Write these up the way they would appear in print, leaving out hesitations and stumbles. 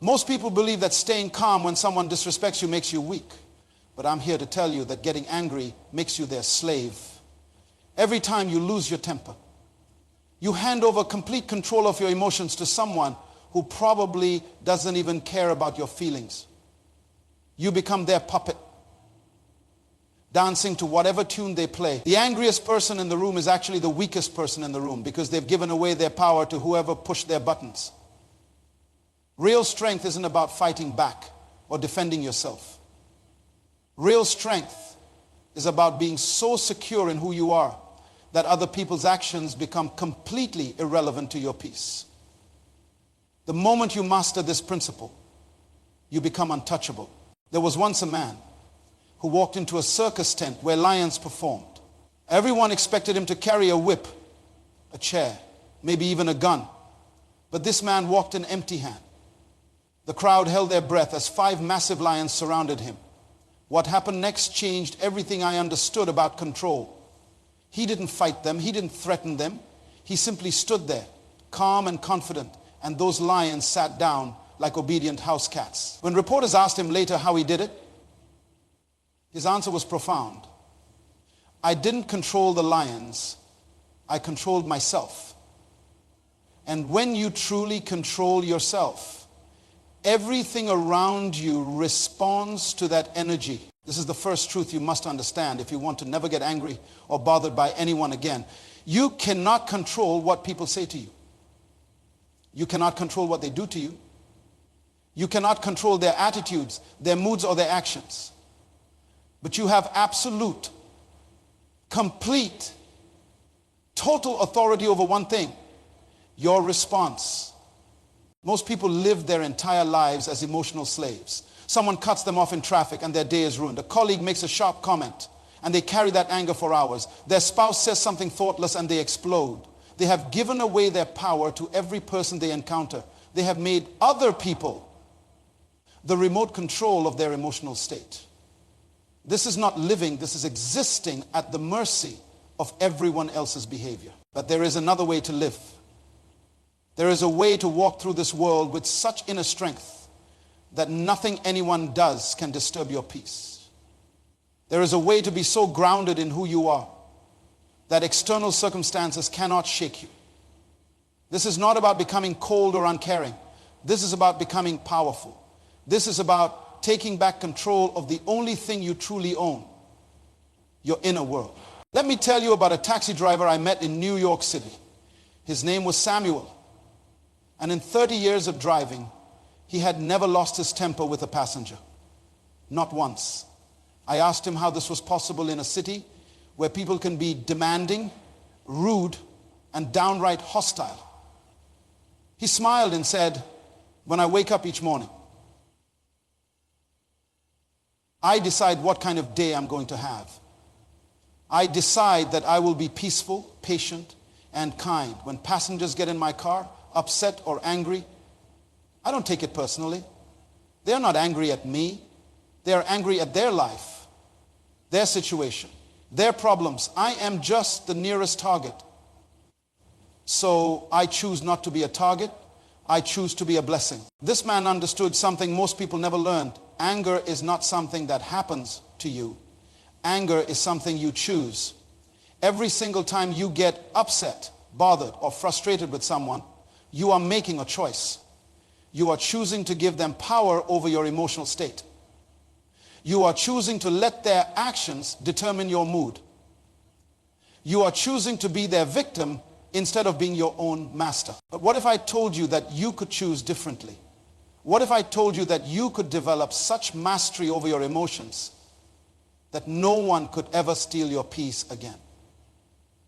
Most people believe that staying calm when someone disrespects you makes you weak. But I'm here to tell you that getting angry makes you their slave. Every time you lose your temper, you hand over complete control of your emotions to someone who probably doesn't even care about your feelings. You become their puppet, dancing to whatever tune they play. The angriest person in the room is actually the weakest person in the room because they've given away their power to whoever pushed their buttons. Real strength isn't about fighting back or defending yourself. Real strength is about being so secure in who you are that other people's actions become completely irrelevant to your peace. The moment you master this principle, you become untouchable. There was once a man who walked into a circus tent where lions performed. Everyone expected him to carry a whip, a chair, maybe even a gun. But this man walked in empty hand. The crowd held their breath as 5 massive lions surrounded him. What happened next changed everything I understood about control. He didn't fight them. He didn't threaten them. He simply stood there, calm and confident, and those lions sat down like obedient house cats. When reporters asked him later how he did it, his answer was profound. I didn't control the lions. I controlled myself. And when you truly control yourself, everything around you responds to that energy. This is the first truth you must understand if you want to never get angry or bothered by anyone again. You cannot control what people say to you. You cannot control what they do to you. You cannot control their attitudes, their moods, or their actions. But you have absolute, complete, total authority over one thing: your response. Most people live their entire lives as emotional slaves. Someone cuts them off in traffic and their day is ruined. A colleague makes a sharp comment and they carry that anger for hours. Their spouse says something thoughtless and they explode. They have given away their power to every person they encounter. They have made other people the remote control of their emotional state. This is not living, this is existing at the mercy of everyone else's behavior. But there is another way to live. There is a way to walk through this world with such inner strength that nothing anyone does can disturb your peace. There is a way to be so grounded in who you are that external circumstances cannot shake you. This is not about becoming cold or uncaring. This is about becoming powerful. This is about taking back control of the only thing you truly own, your inner world. Let me tell you about a taxi driver I met in New York City. His name was Samuel. And in 30 years of driving, he had never lost his temper with a passenger. Not once. I asked him how this was possible in a city where people can be demanding, rude, and downright hostile. He smiled and said, "When I wake up each morning, I decide what kind of day I'm going to have. I decide that I will be peaceful, patient, and kind. When passengers get in my car, upset or angry, I don't take it personally. They're not angry at me. They are angry at their life, their situation, their problems. I am just the nearest target. So I choose not to be a target. I choose to be a blessing." This man understood something most people never learned. Anger is not something that happens to you. Anger is something you choose. Every single time you get upset, bothered, or frustrated with someone, you are making a choice. You are choosing to give them power over your emotional state. You are choosing to let their actions determine your mood. You are choosing to be their victim instead of being your own master. But what if I told you that you could choose differently? What if I told you that you could develop such mastery over your emotions that no one could ever steal your peace again?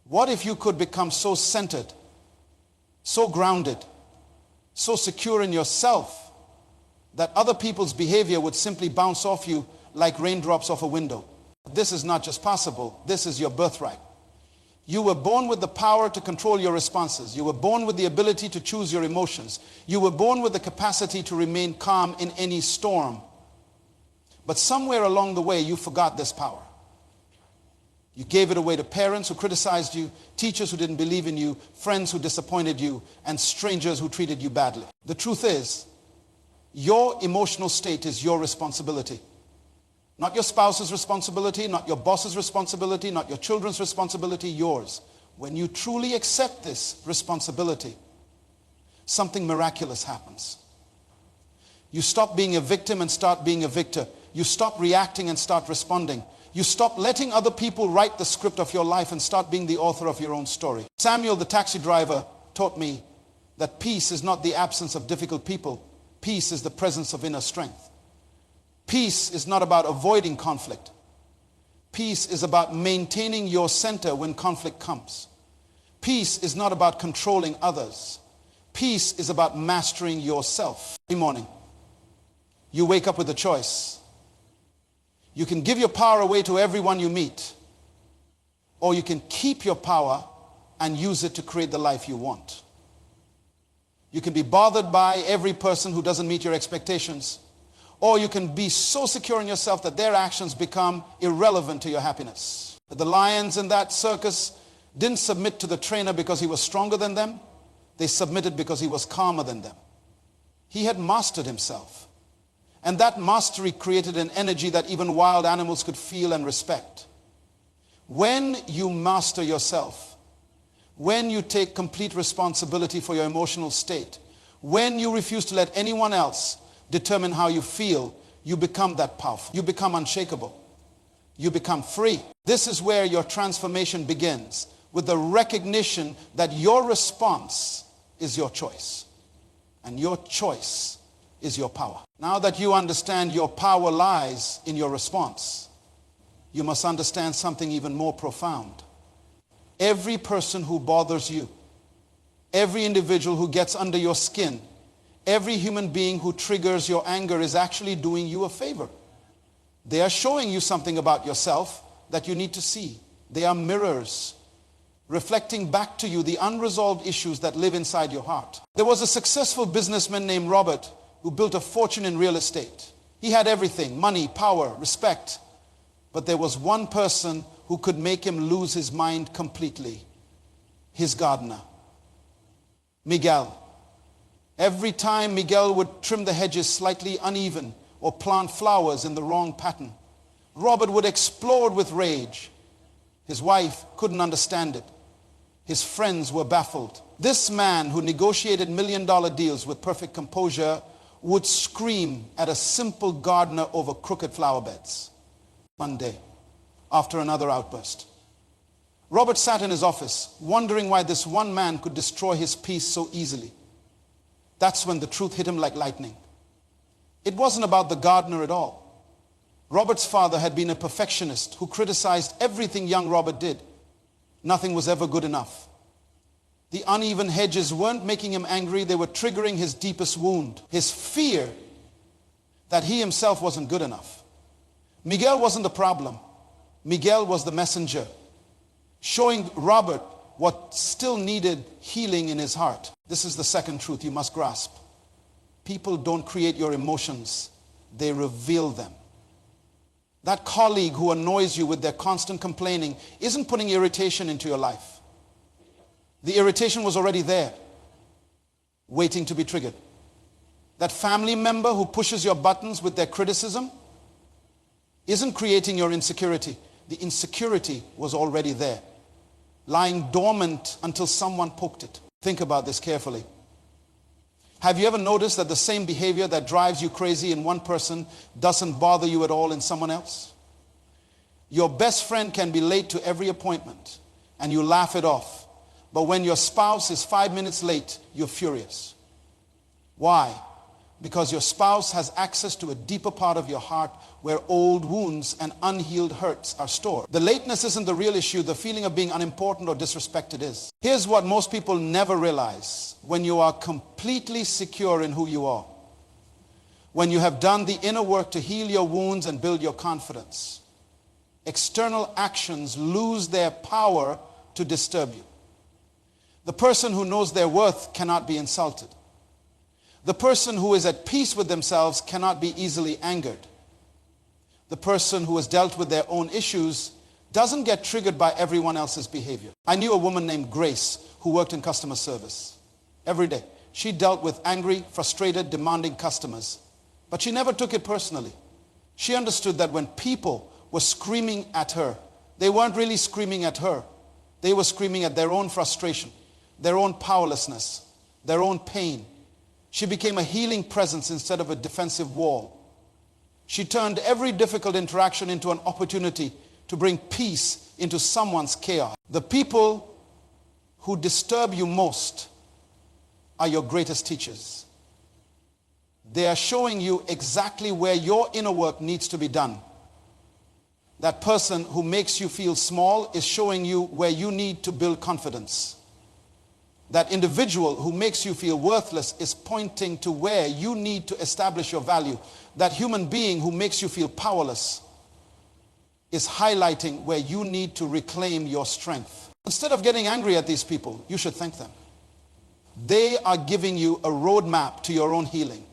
What if you could become so centered, so grounded, so secure in yourself that other people's behavior would simply bounce off you like raindrops off a window? This is not just possible, this is your birthright. You were born with the power to control your responses. You were born with the ability to choose your emotions. You were born with the capacity to remain calm in any storm. But somewhere along the way, you forgot this power. You gave it away to parents who criticized you, teachers who didn't believe in you, friends who disappointed you, and strangers who treated you badly. The truth is, Your emotional state is your responsibility. Not your spouse's responsibility, not your boss's responsibility, not your children's responsibility, yours. When you truly accept this responsibility, something miraculous happens. You stop being a victim and start being a victor. You stop reacting and start responding. You stop letting other people write the script of your life and start being the author of your own story. Samuel, the taxi driver, taught me that peace is not the absence of difficult people. Peace is the presence of inner strength. Peace is not about avoiding conflict. Peace is about maintaining your center when conflict comes. Peace is not about controlling others. Peace is about mastering yourself. Every morning, you wake up with a choice. You can give your power away to everyone you meet, or you can keep your power and use it to create the life you want. You can be bothered by every person who doesn't meet your expectations, or you can be so secure in yourself that their actions become irrelevant to your happiness. The lions in that circus didn't submit to the trainer because he was stronger than them. They submitted because he was calmer than them. He had mastered himself. And that mastery created an energy that even wild animals could feel and respect. When you master yourself, when you take complete responsibility for your emotional state, when you refuse to let anyone else determine how you feel, you become that powerful. You become unshakable. You become free. This is where your transformation begins, with the recognition that your response is your choice. And your choice is your power. Now that you understand your power lies in your response, you must understand something even more profound. Every person who bothers you, every individual who gets under your skin, every human being who triggers your anger is actually doing you a favor. They are showing you something about yourself that you need to see. They are mirrors reflecting back to you the unresolved issues that live inside your heart. There was a successful businessman named Robert who built a fortune in real estate. He had everything: money, power, respect. But there was one person who could make him lose his mind completely: his gardener, Miguel. Every time Miguel would trim the hedges slightly uneven or plant flowers in the wrong pattern, Robert would explode with rage. His wife couldn't understand it. His friends were baffled. This man, who negotiated million-dollar deals with perfect composure, would scream at a simple gardener over crooked flower beds. One day, after another outburst, Robert sat in his office, wondering why this one man could destroy his peace so easily. That's when the truth hit him like lightning. It wasn't about the gardener at all. Robert's father had been a perfectionist who criticized everything young Robert did. Nothing was ever good enough. The uneven hedges weren't making him angry, they were triggering his deepest wound, his fear that he himself wasn't good enough. Miguel wasn't the problem. Miguel was the messenger, showing Robert what still needed healing in his heart. This is the second truth you must grasp. People don't create your emotions, they reveal them. That colleague who annoys you with their constant complaining isn't putting irritation into your life. The irritation was already there, waiting to be triggered. That family member who pushes your buttons with their criticism isn't creating your insecurity. The insecurity was already there, lying dormant until someone poked it. Think about this carefully. Have you ever noticed that the same behavior that drives you crazy in one person doesn't bother you at all in someone else? Your best friend can be late to every appointment and you laugh it off. But when your spouse is 5 minutes late, you're furious. Why? Because your spouse has access to a deeper part of your heart where old wounds and unhealed hurts are stored. The lateness isn't the real issue. The feeling of being unimportant or disrespected is. Here's what most people never realize. When you are completely secure in who you are, when you have done the inner work to heal your wounds and build your confidence, external actions lose their power to disturb you. The person who knows their worth cannot be insulted. The person who is at peace with themselves cannot be easily angered. The person who has dealt with their own issues doesn't get triggered by everyone else's behavior. I knew a woman named Grace who worked in customer service. Every day, she dealt with angry, frustrated, demanding customers. But she never took it personally. She understood that when people were screaming at her, they weren't really screaming at her. They were screaming at their own frustration, their own powerlessness, their own pain. She became a healing presence instead of a defensive wall. She turned every difficult interaction into an opportunity to bring peace into someone's chaos. The people who disturb you most are your greatest teachers. They are showing you exactly where your inner work needs to be done. That person who makes you feel small is showing you where you need to build confidence. That individual who makes you feel worthless is pointing to where you need to establish your value. That human being who makes you feel powerless is highlighting where you need to reclaim your strength. Instead of getting angry at these people, you should thank them. They are giving you a roadmap to your own healing.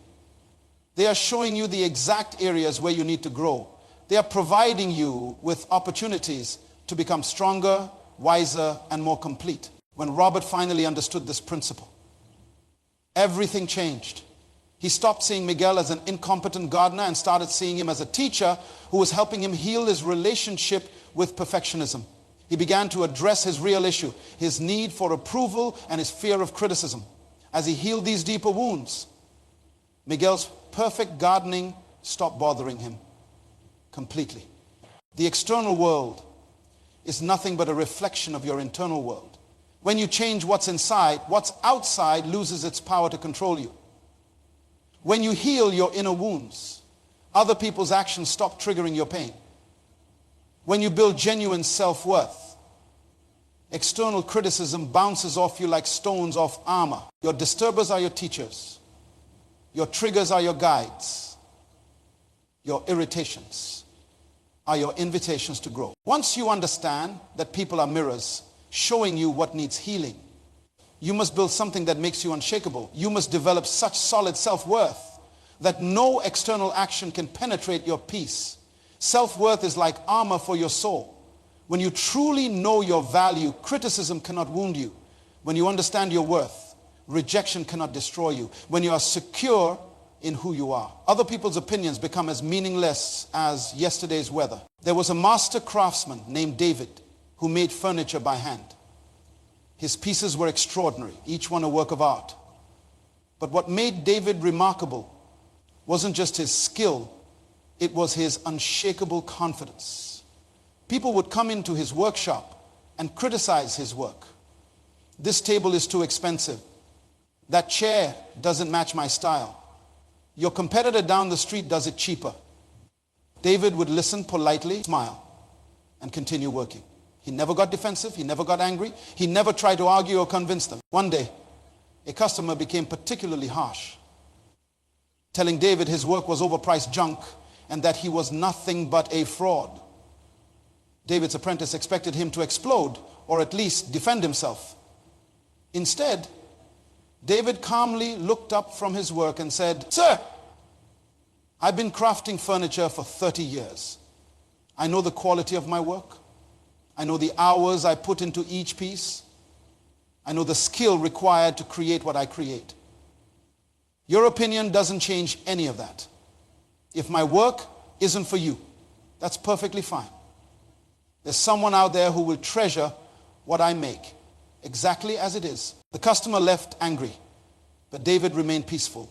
They are showing you the exact areas where you need to grow. They are providing you with opportunities to become stronger, wiser, and more complete. When Robert finally understood this principle, everything changed. He stopped seeing Miguel as an incompetent gardener and started seeing him as a teacher who was helping him heal his relationship with perfectionism. He began to address his real issue, his need for approval and his fear of criticism. As he healed these deeper wounds, Miguel's perfect gardening stopped bothering him completely. The external world is nothing but a reflection of your internal world. When you change what's inside, what's outside loses its power to control you. When you heal your inner wounds, other people's actions stop triggering your pain. When you build genuine self-worth, external criticism bounces off you like stones off armor. Your disturbers are your teachers. Your triggers are your guides. Your irritations are your invitations to grow. Once you understand that people are mirrors showing you what needs healing, you must build something that makes you unshakable. You must develop such solid self-worth that no external action can penetrate your peace. Self-worth is like armor for your soul. When you truly know your value, criticism cannot wound you. When you understand your worth, rejection cannot destroy you. When you are secure in who you are, other people's opinions become as meaningless as yesterday's weather. There was a master craftsman named David who made furniture by hand. His pieces were extraordinary, each one a work of art. But what made David remarkable wasn't just his skill, it was his unshakable confidence. People would come into his workshop and criticize his work. This table is too expensive. That chair doesn't match my style. Your competitor down the street does it cheaper. David would listen politely, smile, and continue working. He never got defensive. He never got angry. He never tried to argue or convince them. One day, a customer became particularly harsh, telling David his work was overpriced junk and that he was nothing but a fraud. David's apprentice expected him to explode or at least defend himself. Instead, David calmly looked up from his work and said, "Sir, I've been crafting furniture for 30 years. I know the quality of my work. I know the hours I put into each piece. I know the skill required to create what I create. Your opinion doesn't change any of that. If my work isn't for you, that's perfectly fine. There's someone out there who will treasure what I make, exactly as it is." The customer left angry, but David remained peaceful.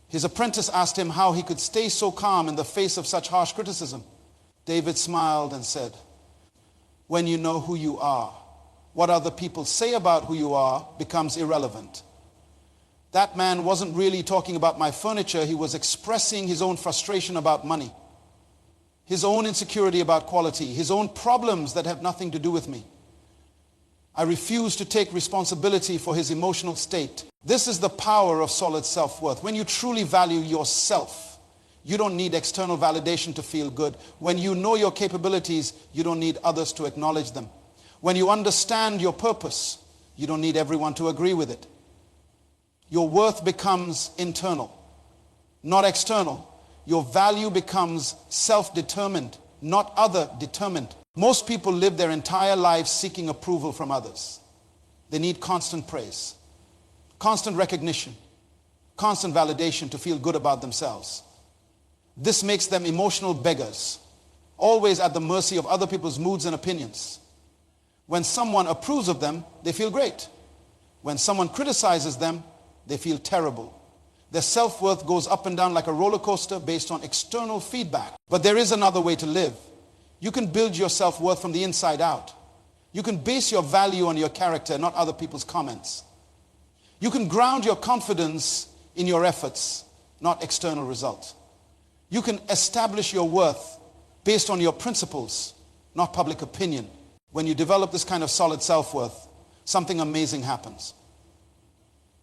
His apprentice asked him how he could stay so calm in the face of such harsh criticism. David smiled and said, "When you know who you are, what other people say about who you are becomes irrelevant." That man wasn't really talking about my furniture. He was expressing his own frustration about money, his own insecurity about quality, his own problems that have nothing to do with me. I refuse to take responsibility for his emotional state. This is the power of solid self-worth. When you truly value yourself, you don't need external validation to feel good. When you know your capabilities, you don't need others to acknowledge them. When you understand your purpose, you don't need everyone to agree with it. Your worth becomes internal, not external. Your value becomes self-determined, not other-determined. Most people live their entire lives seeking approval from others. They need constant praise, constant recognition, constant validation to feel good about themselves. This makes them emotional beggars, always at the mercy of other people's moods and opinions. When someone approves of them, they feel great. When someone criticizes them, they feel terrible. Their self-worth goes up and down like a roller coaster based on external feedback. But there is another way to live. You can build your self-worth from the inside out. You can base your value on your character, not other people's comments. You can ground your confidence in your efforts, not external results. You can establish your worth based on your principles, not public opinion. When you develop this kind of solid self-worth, something amazing happens.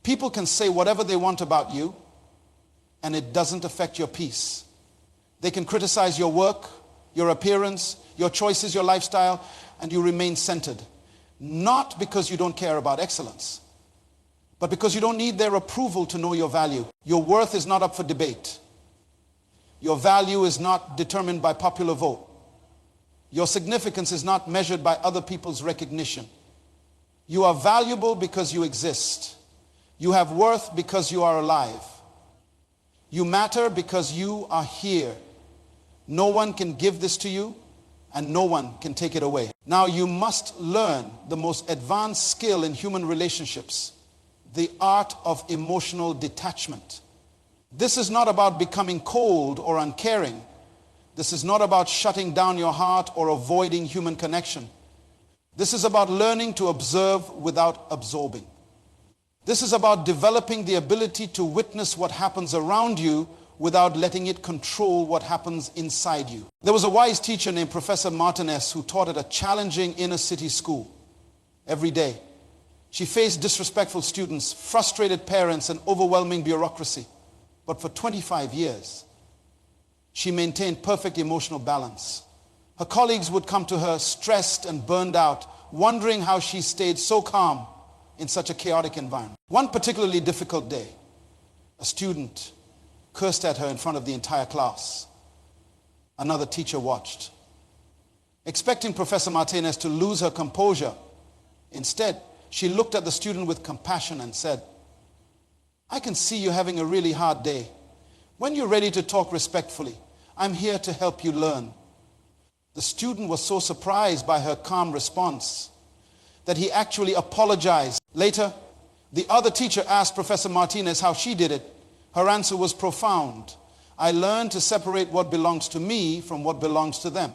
People can say whatever they want about you, and it doesn't affect your peace. They can criticize your work, your appearance, your choices, your lifestyle, and you remain centered. Not because you don't care about excellence, but because you don't need their approval to know your value. Your worth is not up for debate. Your value is not determined by popular vote. Your significance is not measured by other people's recognition. You are valuable because you exist. You have worth because you are alive. You matter because you are here. No one can give this to you, and no one can take it away. Now you must learn the most advanced skill in human relationships, the art of emotional detachment. This is not about becoming cold or uncaring. This is not about shutting down your heart or avoiding human connection. This is about learning to observe without absorbing. This is about developing the ability to witness what happens around you without letting it control what happens inside you. There was a wise teacher named Professor Martinez who taught at a challenging inner city school every day. She faced disrespectful students, frustrated parents, and overwhelming bureaucracy. But for 25 years, she maintained perfect emotional balance. Her colleagues would come to her stressed and burned out, wondering how she stayed so calm in such a chaotic environment. One particularly difficult day, a student cursed at her in front of the entire class. Another teacher watched. Expecting Professor Martinez to lose her composure, instead, she looked at the student with compassion and said, "I can see you're having a really hard day. When you're ready to talk respectfully, I'm here to help you learn." The student was so surprised by her calm response that he actually apologized. Later, the other teacher asked Professor Martinez how she did it. Her answer was profound. "I learned to separate what belongs to me from what belongs to them.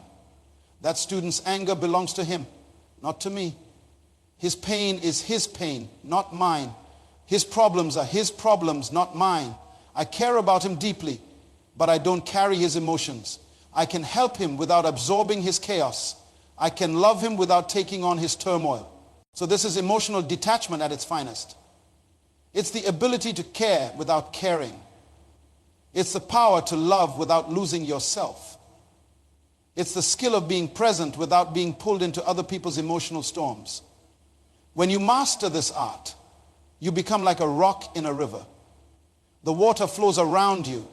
That student's anger belongs to him, not to me. His pain is his pain, not mine. His problems are his problems, not mine. I care about him deeply, but I don't carry his emotions. I can help him without absorbing his chaos. I can love him without taking on his turmoil." So this is emotional detachment at its finest. It's the ability to care without caring. It's the power to love without losing yourself. It's the skill of being present without being pulled into other people's emotional storms. When you master this art, you become like a rock in a river. The water flows around you,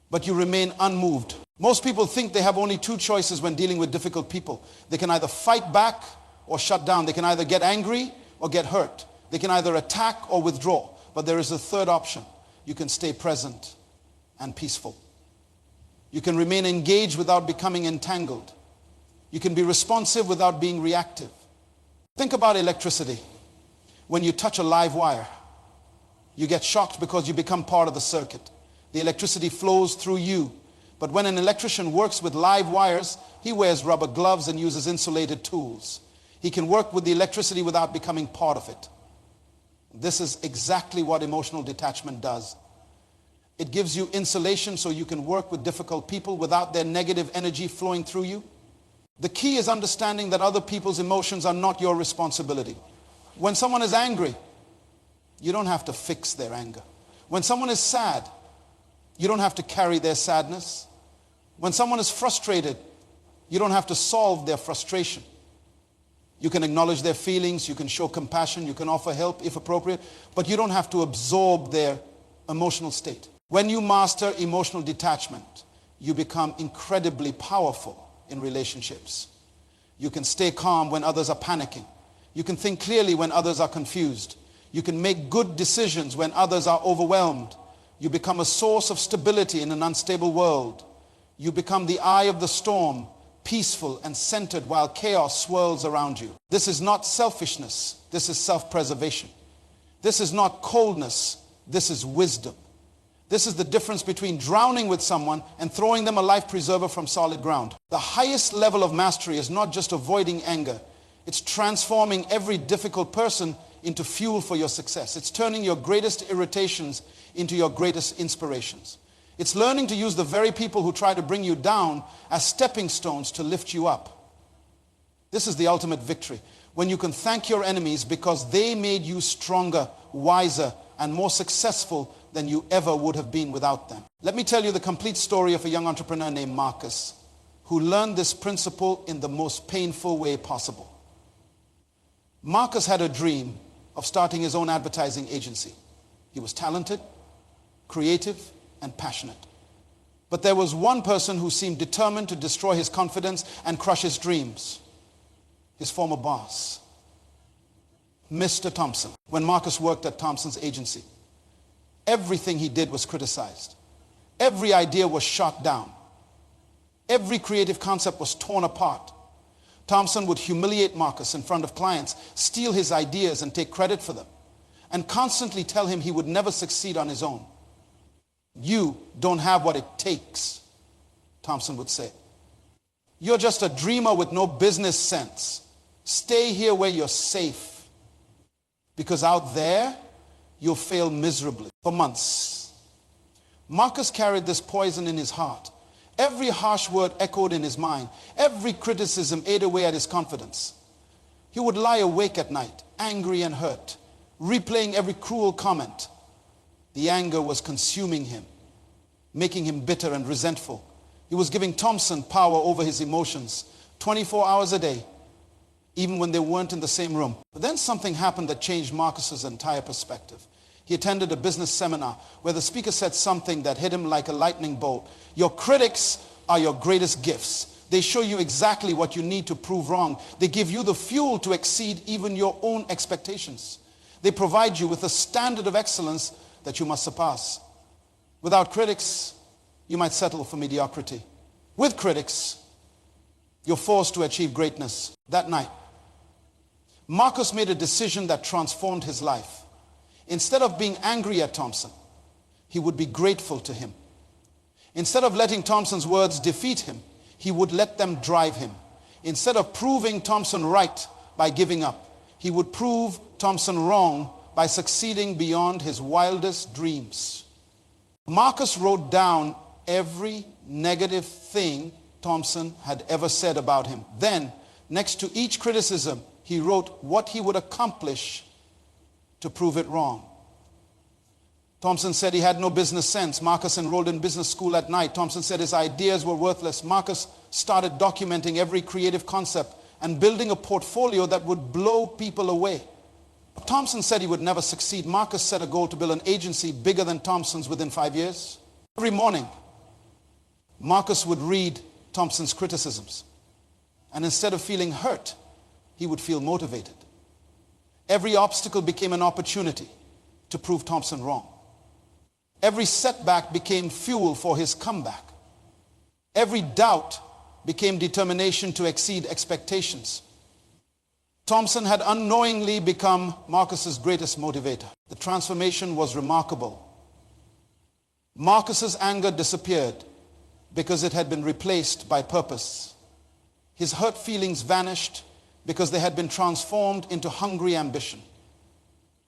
but you remain unmoved. Most people think they have only two choices when dealing with difficult people. They can either fight back or shut down. They can either get angry or get hurt. They can either attack or withdraw. But there is a third option. You can stay present and peaceful. You can remain engaged without becoming entangled. You can be responsive without being reactive. Think about electricity. When you touch a live wire, you get shocked because you become part of the circuit. The electricity flows through you. But when an electrician works with live wires, he wears rubber gloves and uses insulated tools. He can work with the electricity without becoming part of it. This is exactly what emotional detachment does. It gives you insulation so you can work with difficult people without their negative energy flowing through you. The key is understanding that other people's emotions are not your responsibility. When someone is angry, you don't have to fix their anger. When someone is sad, you don't have to carry their sadness. When someone is frustrated, you don't have to solve their frustration. You can acknowledge their feelings, you can show compassion, you can offer help if appropriate, but you don't have to absorb their emotional state. When you master emotional detachment, you become incredibly powerful in relationships. You can stay calm when others are panicking. You can think clearly when others are confused. You can make good decisions when others are overwhelmed. You become a source of stability in an unstable world. You become the eye of the storm, peaceful and centered while chaos swirls around you. This is not selfishness. This is self-preservation. This is not coldness. This is wisdom. This is the difference between drowning with someone and throwing them a life preserver from solid ground. The highest level of mastery is not just avoiding anger. It's transforming every difficult person into fuel for your success. It's turning your greatest irritations into your greatest inspirations. It's learning to use the very people who try to bring you down as stepping stones to lift you up. This is the ultimate victory, when you can thank your enemies because they made you stronger, wiser, and more successful than you ever would have been without them. Let me tell you the complete story of a young entrepreneur named Marcus, who learned this principle in the most painful way possible. Marcus had a dream of starting his own advertising agency. He was talented, creative, and passionate. But there was one person who seemed determined to destroy his confidence and crush his dreams. His former boss, Mr. Thompson. When Marcus worked at Thompson's agency, everything he did was criticized. Every idea was shot down. Every creative concept was torn apart. Thompson would humiliate Marcus in front of clients, steal his ideas and take credit for them, and constantly tell him he would never succeed on his own. You don't have what it takes, Thompson would say. You're just a dreamer with no business sense. Stay here where you're safe, because out there, you'll fail miserably. For months, Marcus carried this poison in his heart. Every harsh word echoed in his mind. Every criticism ate away at his confidence. He would lie awake at night, angry and hurt, replaying every cruel comment. The anger was consuming him, making him bitter and resentful. He was giving Thompson power over his emotions 24 hours a day, even when they weren't in the same room. But then something happened that changed Marcus's entire perspective. He attended a business seminar where the speaker said something that hit him like a lightning bolt. Your critics are your greatest gifts. They show you exactly what you need to prove wrong. They give you the fuel to exceed even your own expectations. They provide you with a standard of excellence that you must surpass. Without critics, you might settle for mediocrity. With critics, you're forced to achieve greatness. That night, Marcus made a decision that transformed his life. Instead of being angry at Thompson, he would be grateful to him. Instead of letting Thompson's words defeat him, he would let them drive him. Instead of proving Thompson right by giving up, he would prove Thompson wrong by succeeding beyond his wildest dreams. Marcus wrote down every negative thing Thompson had ever said about him. Then, next to each criticism, he wrote what he would accomplish to prove it wrong. Thompson said he had no business sense. Marcus enrolled in business school at night. Thompson said his ideas were worthless. Marcus started documenting every creative concept and building a portfolio that would blow people away. Thompson said he would never succeed. Marcus set a goal to build an agency bigger than Thompson's within 5 years. Every morning, Marcus would read Thompson's criticisms, and instead of feeling hurt, he would feel motivated. Every obstacle became an opportunity to prove Thompson wrong. Every setback became fuel for his comeback. Every doubt became determination to exceed expectations. Thompson had unknowingly become Marcus's greatest motivator. The transformation was remarkable. Marcus's anger disappeared because it had been replaced by purpose. His hurt feelings vanished because they had been transformed into hungry ambition.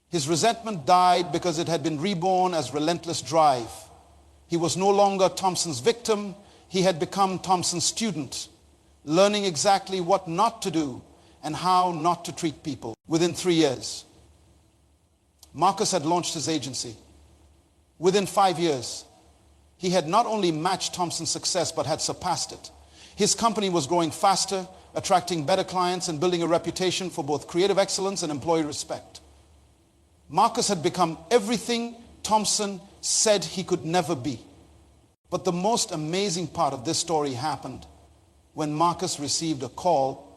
His resentment died because it had been reborn as relentless drive. He was no longer Thompson's victim. He had become Thompson's student, learning exactly what not to do and how not to treat people. Within 3 years, Marcus had launched his agency. Within 5 years, he had not only matched Thompson's success, but had surpassed it. His company was growing faster, attracting better clients, and building a reputation for both creative excellence and employee respect. Marcus had become everything Thompson said he could never be. But the most amazing part of this story happened when Marcus received a call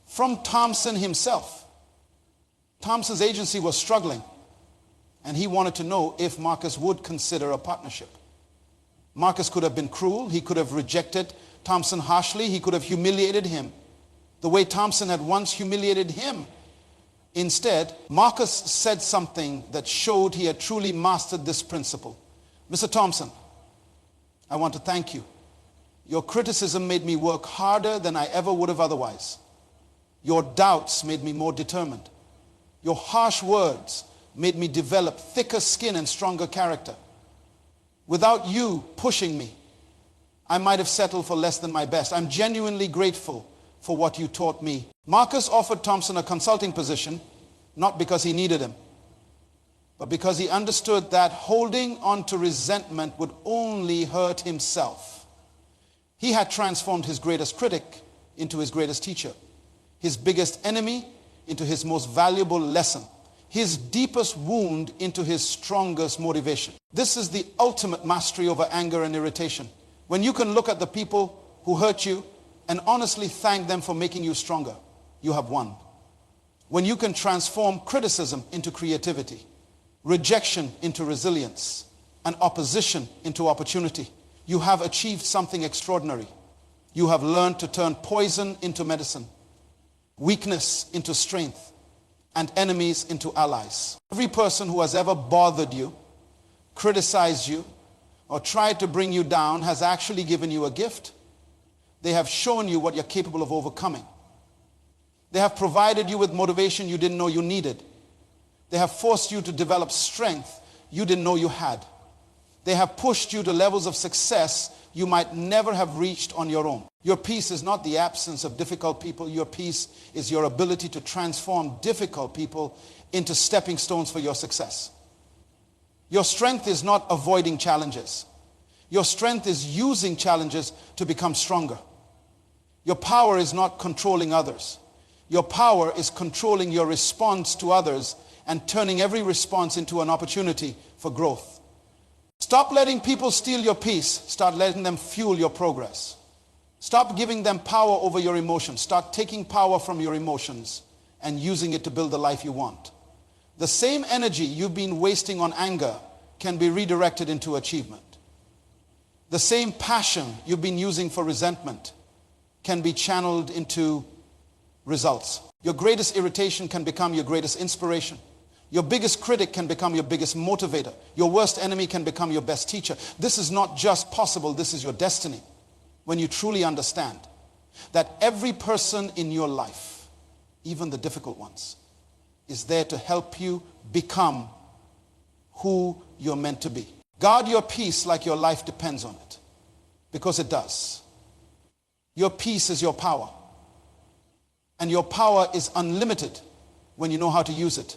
from Thompson himself. Thompson's agency was struggling. And he wanted to know if Marcus would consider a partnership. Marcus could have been cruel. He could have rejected Thompson harshly. He could have humiliated him the way Thompson had once humiliated him. Instead, Marcus said something that showed he had truly mastered this principle. Mr. Thompson, I want to thank you. Your criticism made me work harder than I ever would have otherwise. Your doubts made me more determined. Your harsh words made me develop thicker skin and stronger character. Without you pushing me, I might have settled for less than my best. I'm genuinely grateful for what you taught me. Marcus offered Thompson a consulting position, not because he needed him, but because he understood that holding on to resentment would only hurt himself. He had transformed his greatest critic into his greatest teacher, his biggest enemy into his most valuable lesson, his deepest wound into his strongest motivation. This is the ultimate mastery over anger and irritation. When you can look at the people who hurt you and honestly thank them for making you stronger, you have won. When you can transform criticism into creativity, rejection into resilience, and opposition into opportunity, you have achieved something extraordinary. You have learned to turn poison into medicine, weakness into strength, and enemies into allies. Every person who has ever bothered you, criticized you, or tried to bring you down has actually given you a gift. They have shown you what you're capable of overcoming. They have provided you with motivation you didn't know you needed. They have forced you to develop strength you didn't know you had. They have pushed you to levels of success you might never have reached on your own. Your peace is not the absence of difficult people. Your peace is your ability to transform difficult people into stepping stones for your success. Your strength is not avoiding challenges. Your strength is using challenges to become stronger. Your power is not controlling others. Your power is controlling your response to others and turning every response into an opportunity for growth. Stop letting people steal your peace. Start letting them fuel your progress. Stop giving them power over your emotions. Start taking power from your emotions and using it to build the life you want. The same energy you've been wasting on anger can be redirected into achievement. The same passion you've been using for resentment can be channeled into results. Your greatest irritation can become your greatest inspiration. Your biggest critic can become your biggest motivator. Your worst enemy can become your best teacher. This is not just possible, this is your destiny. When you truly understand that every person in your life, even the difficult ones, is there to help you become who you're meant to be. Guard your peace like your life depends on it, because it does. Your peace is your power, and your power is unlimited when you know how to use it.